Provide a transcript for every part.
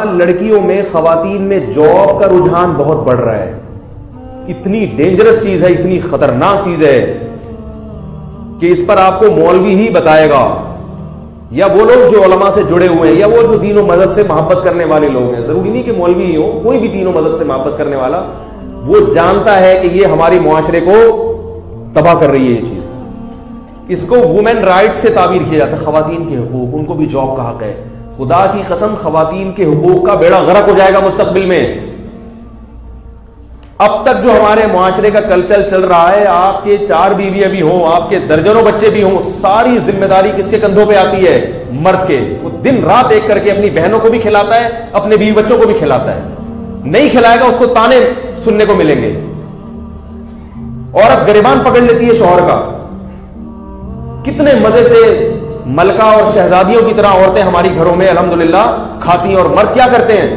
لڑکیوں میں خواتین میں جاب کا رجحان بہت بڑھ رہا ہے. اتنی ڈینجرس چیز ہے, اتنی خطرناک چیز ہے کہ اس پر آپ کو مولوی ہی بتائے گا, یا وہ لوگ جو علماء سے جڑے ہوئے ہیں, یا وہ جو دین و مذہب سے محبت کرنے والے لوگ ہیں. ضروری نہیں کہ مولوی ہی ہو, کوئی بھی دین و مذہب سے محبت کرنے والا وہ جانتا ہے کہ یہ ہمارے معاشرے کو تباہ کر رہی ہے یہ چیز. اس کو وومن رائٹس سے تعبیر کیا جاتا ہے, خواتین کے حقوق, ان کو بھی جاب کا حق ہے. خدا کی قسم خواتین کے حقوق کا بیڑا غرق ہو جائے گا مستقبل میں. اب تک جو ہمارے معاشرے کا کلچر چل رہا ہے, آپ کے 4 بیویاں بھی ہوں, آپ کے درجنوں بچے بھی ہوں, ساری ذمہ داری کس کے کندھوں پہ آتی ہے؟ مرد کے. وہ دن رات ایک کر کے اپنی بہنوں کو بھی کھلاتا ہے, اپنے بیوی بچوں کو بھی کھلاتا ہے. نہیں کھلائے گا اس کو تانے سننے کو ملیں گے. عورت گریبان پکڑ لیتی ہے شوہر کا. کتنے مزے سے ملکہ اور شہزادیوں کی طرح عورتیں ہماری گھروں میں الحمدللہ کھاتی ہیں, اور مرد کیا کرتے ہیں؟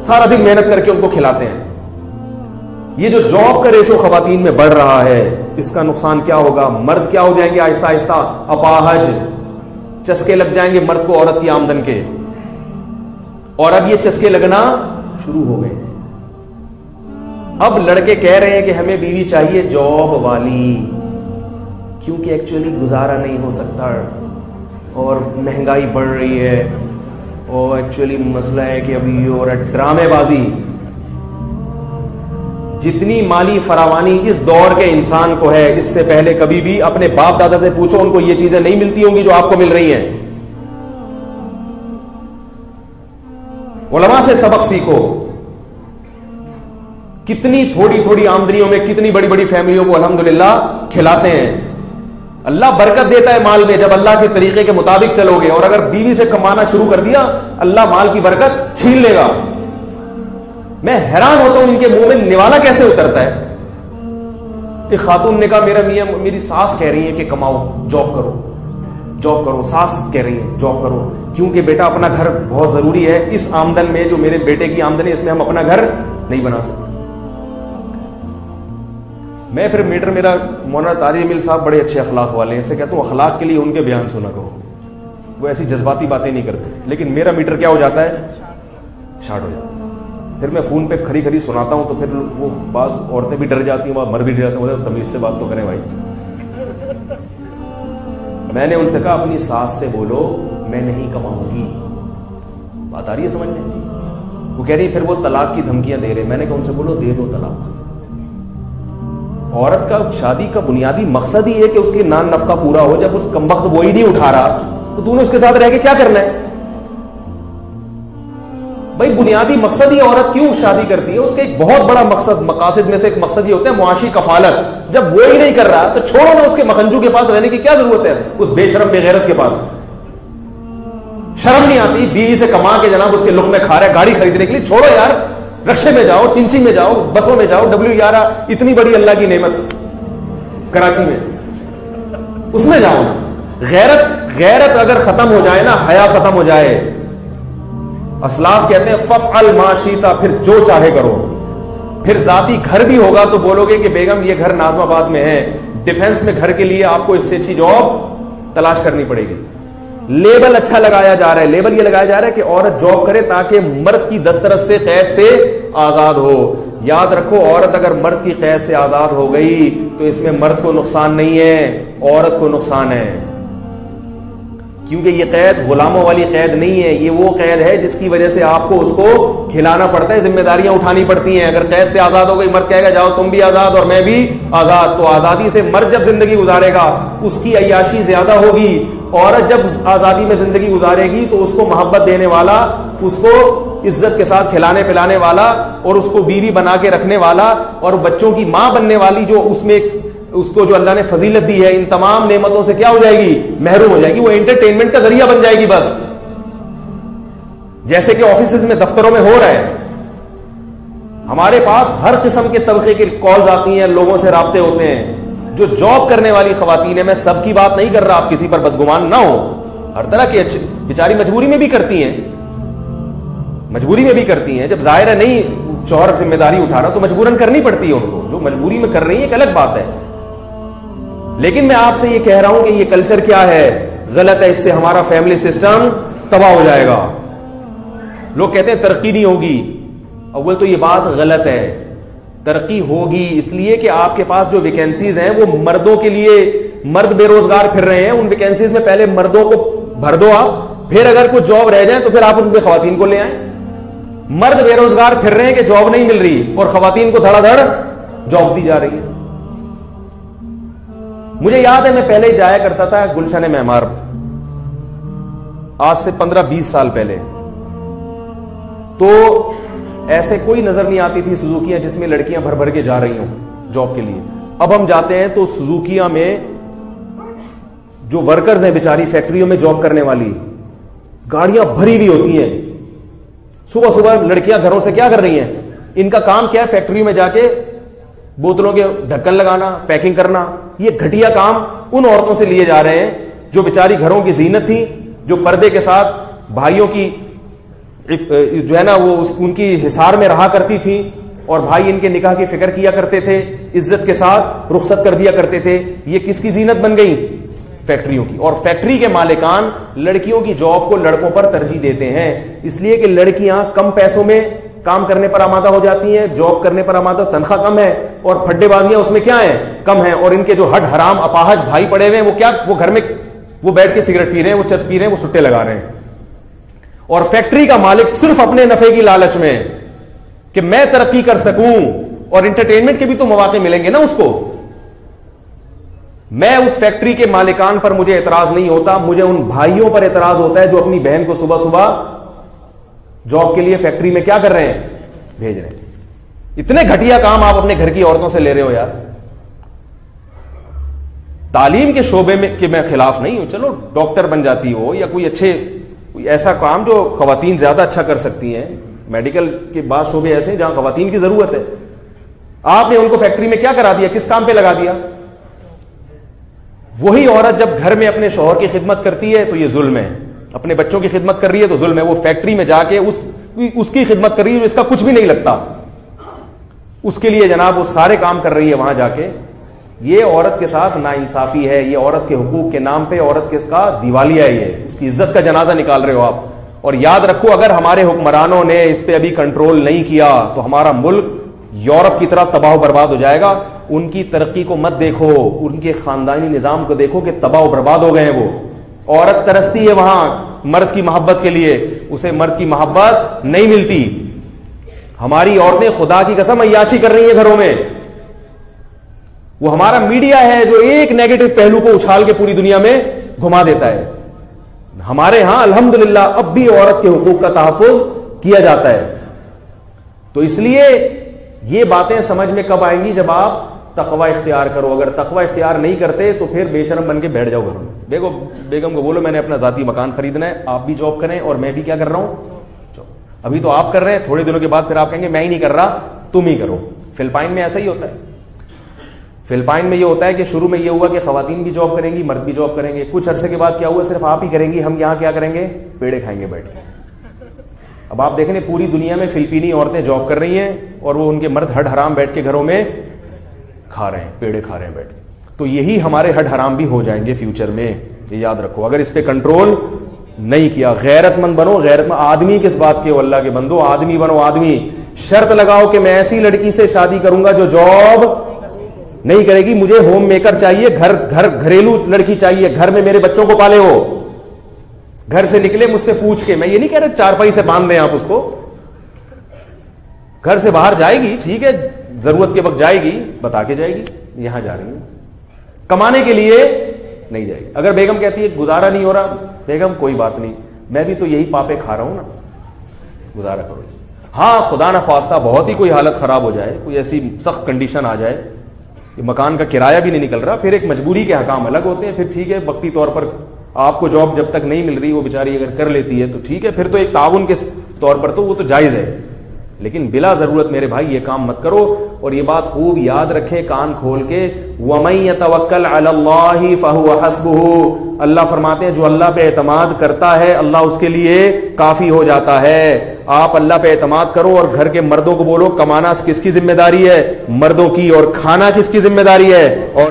سارا دن محنت کر کے ان کو کھلاتے ہیں. یہ جو جاب کا ریشو خواتین میں بڑھ رہا ہے, اس کا نقصان کیا ہوگا؟ مرد کیا ہو جائیں گے آہستہ آہستہ؟ اپاہج, چسکے لگ جائیں گے مرد کو عورت کی آمدن کے. اور اب یہ چسکے لگنا شروع ہو گئے. اب لڑکے کہہ رہے ہیں کہ ہمیں بیوی چاہیے جاب والی, کیونکہ ایکچولی گزارا نہیں ہو سکتا اور مہنگائی بڑھ رہی ہے, اور ایکچولی مسئلہ ہے کہ ابھی اور ڈرامے بازی. جتنی مالی فراوانی اس دور کے انسان کو ہے, اس سے پہلے کبھی بھی اپنے باپ دادا سے پوچھو, ان کو یہ چیزیں نہیں ملتی ہوں گی جو آپ کو مل رہی ہیں. علماء سے سبق سیکھو. کتنی تھوڑی تھوڑی آمدنیوں میں کتنی بڑی بڑی فیملیوں کو الحمدللہ کھلاتے ہیں. اللہ برکت دیتا ہے مال میں جب اللہ کے طریقے کے مطابق چلو گے. اور اگر بیوی سے کمانا شروع کر دیا, اللہ مال کی برکت چھین لے گا. میں حیران ہوتا ہوں ان کے منہ میں نوالا کیسے اترتا ہے. کہ خاتون نے کہا میرا میاں, میری ساس کہہ رہی ہے کہ کماؤ, جاب کرو, جاب کرو. ساس کہہ رہی ہے جاب کرو, کیونکہ بیٹا اپنا گھر بہت ضروری ہے. اس آمدن میں جو میرے بیٹے کی آمدن ہے, اس میں ہم اپنا گھر نہیں بنا سکتے. میں پھر میرا مولانا طارق جمیل صاحب بڑے اچھے اخلاق والے ہیں, سے کہتا ہوں اخلاق کے لیے ان کے بیان سنا کرو, وہ ایسی جذباتی باتیں نہیں کرتے. لیکن میرا میٹر کیا ہو جاتا ہے؟ شارٹ ہو جاتا ہے. پھر میں فون پہ کھری کھری سناتا ہوں تو پھر وہ بعض عورتیں بھی ڈر جاتی ہیں, مرد بھی ڈر جاتے ہیں. تمیز سے بات تو کریں بھائی. میں نے ان سے کہا اپنی ساس سے بولو میں نہیں کماؤں گی. بات آ رہی ہے سمجھ میں؟ وہ کہہ رہی پھر وہ طلاق کی دھمکیاں دے رہے. میں نے کہا ان سے بولو دے دو طلاق. عورت کا شادی کا بنیادی مقصد ہی ہے کہ اس کی نان نفقہ پورا ہو. جب اس کمبخت وہی نہیں اٹھا رہا تو تو نے اس کے ساتھ رہ کے کیا کرنا ہے بھائی؟ بنیادی مقصد ہی عورت کیوں شادی کرتی ہے, اس کے ایک بہت بڑا مقصد, مقاصد میں سے ایک مقصد یہ ہوتا ہے معاشی کفالت. جب وہ ہی نہیں کر رہا تو چھوڑو نا, اس کے مکھنجو کے پاس رہنے کی کیا ضرورت ہے, اس بے شرم بے غیرت کے پاس. شرم نہیں آتی بیوی سے کما کے جناب اس کے لقمے کھا رہا ہے گاڑی خریدنے کے لیے؟ چھوڑو یار, رکشے میں جاؤ, چنچی میں جاؤ, بسوں میں جاؤ. W11 اتنی بڑی اللہ کی نعمت کراچی میں, اس میں جاؤ. غیرت اگر ختم ہو جائے نا, حیا ختم ہو جائے, اسلاف کہتے ہیں ففعل ما شئت, پھر جو چاہے کرو. پھر ذاتی گھر بھی ہوگا تو بولو گے کہ بیگم یہ گھر ناظم آباد میں ہے, ڈیفنس میں گھر کے لیے آپ کو اس سے اچھی جاب تلاش کرنی پڑے گی. لیبل اچھا لگایا جا رہا ہے, لیبل یہ لگایا جا رہا ہے کہ عورت جاب کرے تاکہ مرد کی دسترس سے, قید سے آزاد ہو. یاد رکھو, عورت اگر مرد کی قید سے آزاد ہو گئی تو اس میں مرد کو نقصان نہیں ہے, عورت کو نقصان ہے. کیونکہ یہ قید غلاموں والی قید نہیں ہے, یہ وہ قید ہے جس کی وجہ سے آپ کو اس کو کھلانا پڑتا ہے, ذمہ داریاں اٹھانی پڑتی ہیں. اگر قید سے آزاد ہو گئی, مرد کہے گا جاؤ تم بھی آزاد اور میں بھی آزاد, تو آزادی سے مرد جب زندگی گزارے گا اس کی عیاشی زیادہ ہوگی. عورت جب آزادی میں زندگی گزارے گی تو اس کو محبت دینے والا, اس کو عزت کے ساتھ کھلانے پلانے والا, اور اس کو بیوی بنا کے رکھنے والا, اور بچوں کی ماں بننے والی, جو اس میں اس کو جو اللہ نے فضیلت دی ہے, ان تمام نعمتوں سے کیا ہو جائے گی؟ محروم ہو جائے گی. وہ انٹرٹینمنٹ کا ذریعہ بن جائے گی بس. جیسے کہ آفیسز میں, دفتروں میں ہو رہا ہے. ہمارے پاس ہر قسم کے طبقے کی کالز آتی ہیں, لوگوں سے رابطے ہوتے ہیں. جو جاب کرنے والی خواتین ہیں, میں سب کی بات نہیں کر رہا, آپ کسی پر بدگمان نہ ہو, ہر طرح کی اچھی بیچاری مجبوری میں بھی کرتی ہیں, مجبوری میں بھی کرتی ہیں. جب ظاہر ہے نہیں شوہر ذمہ داری اٹھا رہا تو مجبوراً کرنی پڑتی ہے ان کو. جو مجبوری میں کر رہی ہے ایک الگ بات ہے. لیکن میں آپ سے یہ کہہ رہا ہوں کہ یہ کلچر کیا ہے؟ غلط ہے. اس سے ہمارا فیملی سسٹم تباہ ہو جائے گا. لوگ کہتے ہیں ترقی نہیں ہوگی. اول تو یہ بات غلط ہے. ترقی ہوگی اس لیے کہ آپ کے پاس جو ویکینسیز ہیں وہ مردوں کے لیے, مرد بے روزگار پھر رہے ہیں, ان ویکینسیز میں پہلے مردوں کو بھر دو آپ, پھر اگر کوئی جاب رہ جائے تو پھر آپ ان میں خواتین کو لے آئیں. مرد بے روزگار پھر رہے ہیں کہ جاب نہیں مل رہی اور خواتین کو دھڑا دھڑ جاب دی جا رہی ہے. مجھے یاد ہے میں پہلے ہی جایا کرتا تھا گلشن معمار, آج سے 15-20 سال پہلے, تو ایسے کوئی نظر نہیں آتی تھی سزوکیاں جس میں لڑکیاں بھر بھر کے جا رہی ہوں جاب کے لیے. اب ہم جاتے ہیں تو سزوکیاں میں جو ورکرز ہیں بیچاری فیکٹریوں میں جاب کرنے والی, گاڑیاں بھری ہوئی ہوتی ہیں. صبح صبح لڑکیاں گھروں سے کیا کر رہی ہیں, ان کا کام کیا ہے, فیکٹری میں جا کے بوتلوں کے ڈھکن لگانا, پیکنگ کرنا. یہ گھٹیا کام ان عورتوں سے لیے جا رہے ہیں جو بیچاری گھروں کی زینت تھی, جو پردے کے ساتھ بھائیوں کی جو ہے نا وہ ان کی حصار میں رہا کرتی تھی, اور بھائی ان کے نکاح کی فکر کیا کرتے تھے, عزت کے ساتھ رخصت کر دیا کرتے تھے. یہ کس کی زینت بن گئی, فیکٹریوں کی. اور فیکٹری کے مالکان لڑکیوں کی جاب کو لڑکوں پر ترجیح دیتے ہیں, اس لیے کہ لڑکیاں کم پیسوں میں کام کرنے پر آمادہ ہو جاتی ہیں, جاب کرنے پر آمادہ, تنخواہ کم ہے, اور پھڈے بازیاں اس میں کیا ہیں, کم ہیں. اور ان کے جو ہٹ حرام اپاہج بھائی پڑے ہوئے ہیں وہ کیا, وہ گھر میں وہ بیٹھ کے سگریٹ پی رہے ہیں, وہ چرس پی رہے ہیں, وہ سٹے لگا رہے ہیں. اور فیکٹری کا مالک صرف اپنے نفع کی لالچ میں کہ میں ترقی کر سکوں, اور انٹرٹینمنٹ کے بھی تو مواقع ملیں گے نا اس کو. میں اس فیکٹری کے مالکان پر مجھے اعتراض نہیں ہوتا, مجھے ان بھائیوں پر اعتراض ہوتا ہے جو اپنی بہن کو صبح صبح جاب کے لیے فیکٹری میں کیا کر رہے ہیں, بھیج رہے ہیں. اتنے گھٹیا کام آپ اپنے گھر کی عورتوں سے لے رہے ہو یار. تعلیم کے شعبے میں کہ میں خلاف نہیں ہوں, چلو ڈاکٹر بن جاتی ہو یا کوئی ایسا کام جو خواتین زیادہ اچھا کر سکتی ہیں. میڈیکل کے بعض شعبے ایسے ہیں جہاں خواتین کی ضرورت ہے. آپ نے ان کو فیکٹری میں کیا کرا دیا, کس کام پہ لگا دیا. وہی عورت جب گھر میں اپنے شوہر کی خدمت کرتی ہے تو یہ ظلم ہے, اپنے بچوں کی خدمت کر رہی ہے تو ظلم ہے. وہ فیکٹری میں جا کے اس کی خدمت کر رہی ہے, اس کا کچھ بھی نہیں لگتا, اس کے لیے جناب وہ سارے کام کر رہی ہے وہاں جا کے. یہ عورت کے ساتھ ناانصافی ہے, یہ عورت کے حقوق کے نام پہ عورت کے کا دیوالیہ ہے, یہ اس کی عزت کا جنازہ نکال رہے ہو آپ. اور یاد رکھو اگر ہمارے حکمرانوں نے اس پہ ابھی کنٹرول نہیں کیا تو ہمارا ملک یورپ کی طرح تباہ و برباد ہو جائے گا. ان کی ترقی کو مت دیکھو, ان کے خاندانی نظام کو دیکھو کہ تباہ و برباد ہو گئے ہیں. وہ عورت ترستی ہے وہاں مرد کی محبت کے لیے, اسے مرد کی محبت نہیں ملتی. ہماری عورتیں خدا کی قسم عیاشی کر رہی ہیں گھروں میں. وہ ہمارا میڈیا ہے جو ایک نیگیٹو پہلو کو اچھال کے پوری دنیا میں گھما دیتا ہے. ہمارے ہاں الحمدللہ اب بھی عورت کے حقوق کا تحفظ کیا جاتا ہے. تو اس لیے یہ باتیں سمجھ میں کب آئیں گی, جب آپ تقوی اختیار کرو. اگر تقوی اختیار نہیں کرتے تو پھر بے شرم بن کے بیٹھ جاؤ گھر میں. دیکھو بیگم کو بولو میں نے اپنا ذاتی مکان خریدنا ہے, آپ بھی جاب کریں اور میں بھی کیا کر رہا ہوں. ابھی تو آپ کر رہے ہیں, تھوڑے دنوں کے بعد پھر آپ کہیں گے میں ہی نہیں کر رہا, تم ہی کرو. فلپائن میں ایسا ہی ہوتا ہے. فلپائن میں یہ ہوتا ہے کہ شروع میں یہ ہوا کہ خواتین بھی جاب کریں گی, مرد بھی جاب کریں گے. کچھ عرصے کے بعد کیا ہوا, صرف آپ ہی کریں گی, ہم یہاں کیا کریں گے, پیڑے کھائیں گے بیٹھ کے. اب آپ دیکھیں پوری دنیا میں فلپینی عورتیں جاب کر رہی ہیں اور وہ ان کے مرد ہڈ حرام بیٹھ کے گھروں میں کھا رہے ہیں, پیڑے کھا رہے ہیں بیٹھ کے. تو یہی ہمارے ہڈ حرام بھی ہو جائیں گے فیوچر میں, یہ یاد رکھو. اگر اس پہ کنٹرول نہیں کیا, غیرت مند بنو, غیرت مند آدمی کس بات کے ہو, اللہ کے بندو آدمی بنو, آدمی. شرط لگاؤ کہ میں ایسی لڑکی سے شادی کروں گا جو جاب نہیں کرے گی, مجھے ہوم میکر چاہیے, گھریلو لڑکی چاہیے, گھر میں میرے بچوں کو پالے ہو, گھر سے نکلے مجھ سے پوچھ کے. میں یہ نہیں کہہ رہا چارپائی سے باندھ دیں آپ اس کو, گھر سے باہر جائے گی ٹھیک ہے, ضرورت کے وقت جائے گی, بتا کے جائے گی یہاں جا رہی ہوں, کمانے کے لیے نہیں جائے گی. اگر بیگم کہتی ہے گزارا نہیں ہو رہا, بیگم کوئی بات نہیں, میں بھی تو یہی پاپے کھا رہا ہوں نا, گزارا کرو. ہاں خدا نہ خواستہ بہت ہی کوئی حالت خراب ہو جائے, کوئی ایسی سخت کنڈیشن آ جائے کہ مکان کا کرایہ بھی نہیں نکل رہا, پھر ایک مجبوری کے حکام الگ ہوتے ہیں. پھر ٹھیک ہے وقتی طور پر آپ کو جاب جب تک نہیں مل رہی, وہ بیچاری اگر کر لیتی ہے تو ٹھیک ہے, پھر تو ایک تعاون کے طور پر تو وہ تو جائز ہے. لیکن بلا ضرورت میرے بھائی یہ کام مت کرو. اور یہ بات خوب یاد رکھیں کان کھول کے, وَمَن يَتَوَكَّلْ عَلَى اللَّهِ فَهُوَ حَسْبُهُ, اللہ فرماتے ہیں جو اللہ پہ اعتماد کرتا ہے اللہ اس کے لیے کافی ہو جاتا ہے. آپ اللہ پہ اعتماد کرو اور گھر کے مردوں کو بولو کمانا کس کی ذمہ داری ہے, مردوں کی, اور کھانا کس کی ذمہ داری ہے. اور